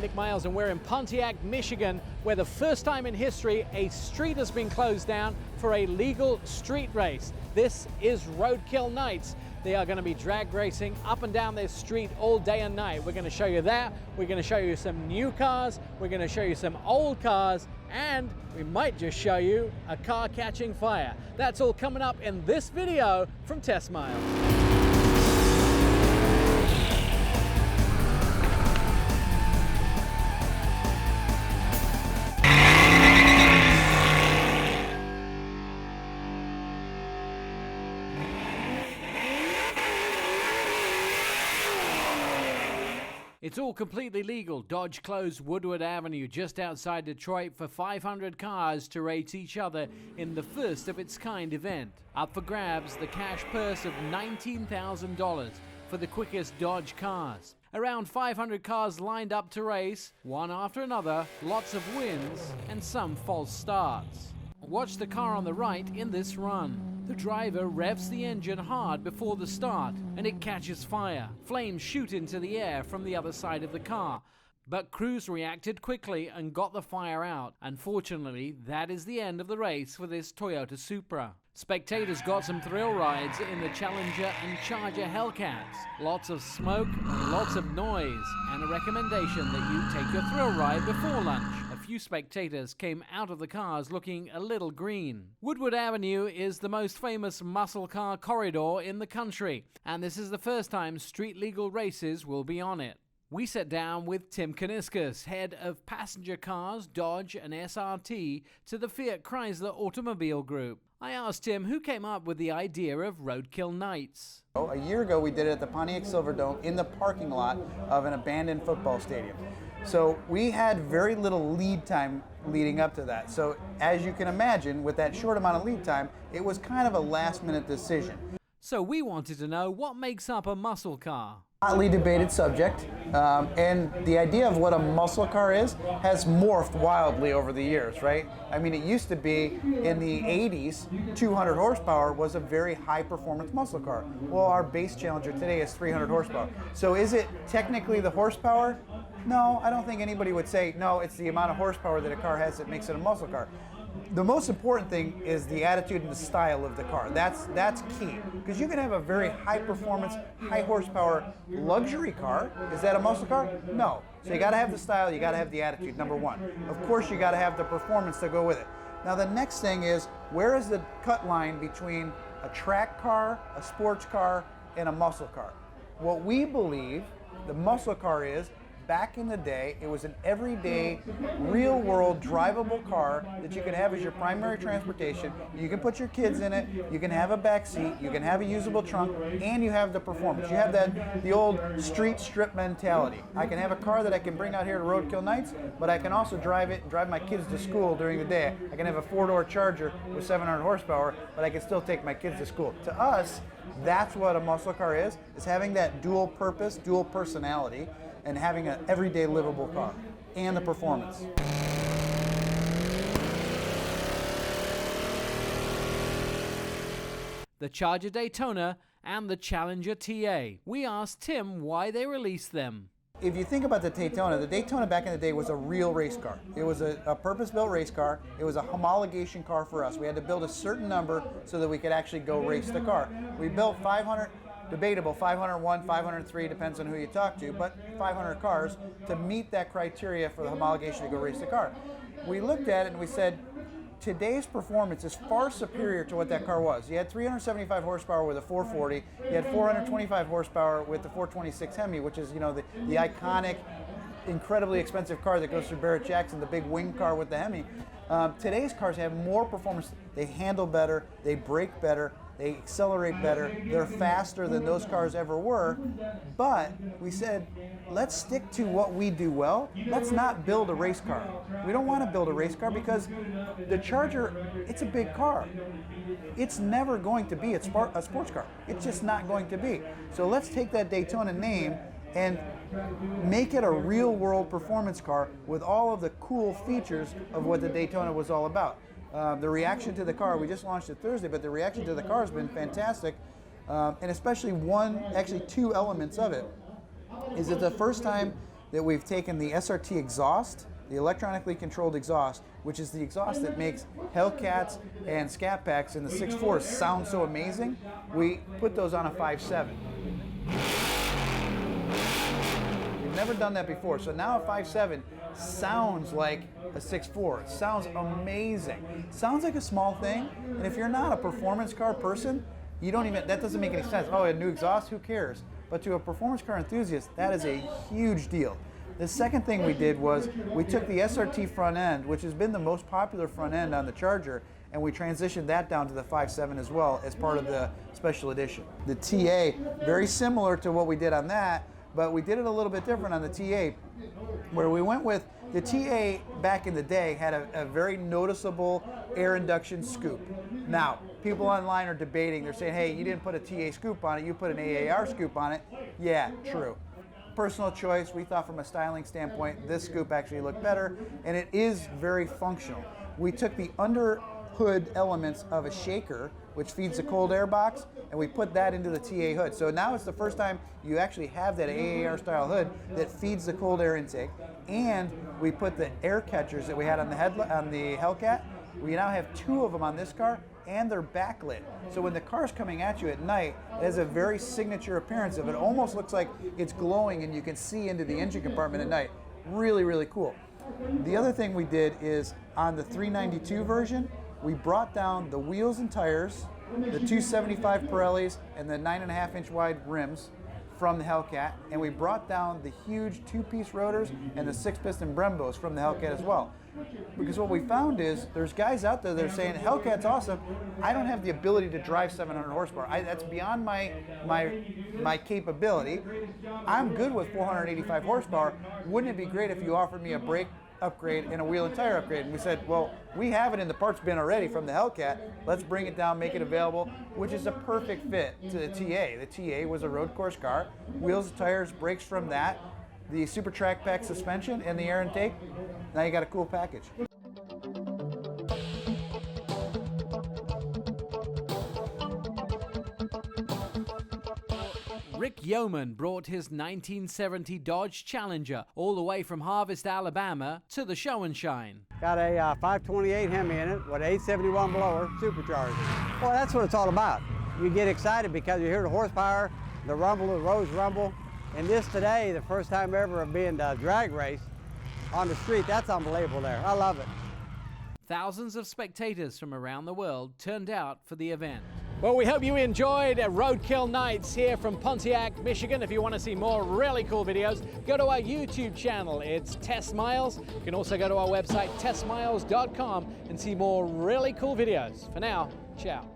Nick Miles and we're in Pontiac, Michigan, where the first time in history a street has been closed down for a legal street race. This is Roadkill Nights. They are going to be drag racing up and down this street all day and night. We're going to show you that. We're going to show you some new cars. We're going to show you some old cars. And we might just show you a car catching fire. That's all coming up in this video from Test Miles. It's all completely legal. Dodge closed Woodward Avenue just outside Detroit for 500 cars to race each other in the first of its kind event. Up for grabs, the cash purse of $19,000 for the quickest Dodge cars. Around 500 cars lined up to race, one after another, lots of wins and some false starts. Watch the car on the right in this run. The driver revs the engine hard before the start and it catches fire. Flames shoot into the air from the other side of the car. But crews reacted quickly and got the fire out. Unfortunately, that is the end of the race for this Toyota Supra. Spectators got some thrill rides in the Challenger and Charger Hellcats. Lots of smoke and lots of noise, and a recommendation that you take your thrill ride before lunch. A few spectators came out of the cars looking a little green. Woodward Avenue is the most famous muscle car corridor in the country, and this is the first time street legal races will be on it. We sat down with Tim Kuniskis, head of passenger cars, Dodge and SRT, to the Fiat Chrysler Automobile Group. I asked him who came up with the idea of Roadkill Nights. A year ago we did it at the Pontiac Silverdome in the parking lot of an abandoned football stadium. So we had very little lead time leading up to that. So as you can imagine, with that short amount of lead time, it was kind of a last-minute decision. So we wanted to know what makes up a muscle car. Hotly debated subject, and the idea of what a muscle car is has morphed wildly over the years, right? I mean, it used to be in the 80s, 200 horsepower was a very high performance muscle car. Well, our base Challenger today is 300 horsepower. So is it technically the horsepower? No, I don't think anybody would say, no, it's the amount of horsepower that a car has that makes it a muscle car. The most important thing is the attitude and the style of the car. That's key, because you can have a very high performance, high horsepower luxury car. Is that a muscle car? No. So you got to have the style, you got to have the attitude, number one. Of course, you got to have the performance to go with it. Now the next thing is, where is the cut line between a track car, a sports car, and a muscle car? What we believe the muscle car is, back in the day, it was an everyday, real-world, drivable car that you can have as your primary transportation. You can put your kids in it, you can have a back seat, you can have a usable trunk, and you have the performance. You have the old street strip mentality. I can have a car that I can bring out here to Roadkill Nights, but I can also drive it and drive my kids to school during the day. I can have a four-door Charger with 700 horsepower, but I can still take my kids to school. To us, that's what a muscle car is having that dual purpose, dual personality, and having an everyday livable car, and the performance. The Charger Daytona and the Challenger TA. We asked Tim why they released them. If you think about the Daytona back in the day was a real race car. It was a purpose-built race car. It was a homologation car for us. We had to build a certain number so that we could actually go race the car. We built 500, debatable, 501, 503, depends on who you talk to, but 500 cars to meet that criteria for the homologation to go race the car. We looked at it and we said, today's performance is far superior to what that car was. You had 375 horsepower with a 440. You had 425 horsepower with the 426 Hemi, which is, the iconic, incredibly expensive car that goes through Barrett-Jackson, the big wing car with the Hemi. Today's cars have more performance. They handle better, they brake better, they accelerate better, they're faster than those cars ever were, but we said, let's stick to what we do well. Let's not build a race car. We don't want to build a race car because the Charger, it's a big car. It's never going to be a sports car. It's just not going to be. So let's take that Daytona name and make it a real-world performance car with all of the cool features of what the Daytona was all about. The reaction to the car, we just launched it Thursday, but the reaction to the car has been fantastic, and especially two elements of it. Is it the first time that we've taken the SRT exhaust, the electronically controlled exhaust, which is the exhaust that makes Hellcats and Scat Packs in the 6.4 sound so amazing. We put those on a 5.7. We've never done that before, so now a 5.7 sounds like a 6.4. It sounds amazing. Sounds like a small thing, and if you're not a performance car person, that doesn't make any sense. Oh, a new exhaust, who cares? But to a performance car enthusiast, that is a huge deal. The second thing we did was we took the SRT front end, which has been the most popular front end on the Charger, and we transitioned that down to the 5.7 as well as part of the special edition. The TA, very similar to what we did on that, but we did it a little bit different on the TA, where we went with the TA back in the day had a very noticeable air induction scoop. Now, people online are debating, they're saying, hey, you didn't put a TA scoop on it, you put an AAR scoop on it. Yeah, true. Personal choice. We thought from a styling standpoint, this scoop actually looked better, and it is very functional. We took the under hood elements of a shaker, which feeds the cold air box, and we put that into the TA hood. So now it's the first time you actually have that AAR style hood that feeds the cold air intake, and we put the air catchers that we had on the Hellcat. We now have 2 of them on this car, and they're backlit. So when the car's coming at you at night, it has a very signature appearance of it. Almost looks like it's glowing and you can see into the engine compartment at night. Really, really cool. The other thing we did is on the 392 version, we brought down the wheels and tires, the 275 Pirellis, and the 9.5-inch wide rims from the Hellcat, and we brought down the huge 2-piece rotors and the 6-piston Brembos from the Hellcat as well. Because what we found is there's guys out there that are saying, Hellcat's awesome, I don't have the ability to drive 700 horsepower. That's beyond my capability. I'm good with 485 horsepower. Wouldn't it be great if you offered me a brake upgrade and a wheel and tire upgrade? And we said, well, we have it in the parts bin already from the Hellcat. Let's bring it down, make it available, which is a perfect fit to the TA. The TA was a road course car. Wheels, tires, brakes from that, the Super Track Pack suspension, and the air intake. Now you got a cool package. Rick Yeoman brought his 1970 Dodge Challenger all the way from Harvest, Alabama to the Show and Shine. Got a 528 Hemi in it with an 871 blower supercharger. Well, that's what it's all about. You get excited because you hear the horsepower, the rumble, the roads rumble. And this today, the first time ever of being a drag race on the street, that's unbelievable there. I love it. Thousands of spectators from around the world turned out for the event. Well, we hope you enjoyed Roadkill Nights here from Pontiac, Michigan. If you want to see more really cool videos, go to our YouTube channel. It's Tess Miles. You can also go to our website, tessmiles.com, and see more really cool videos. For now, ciao.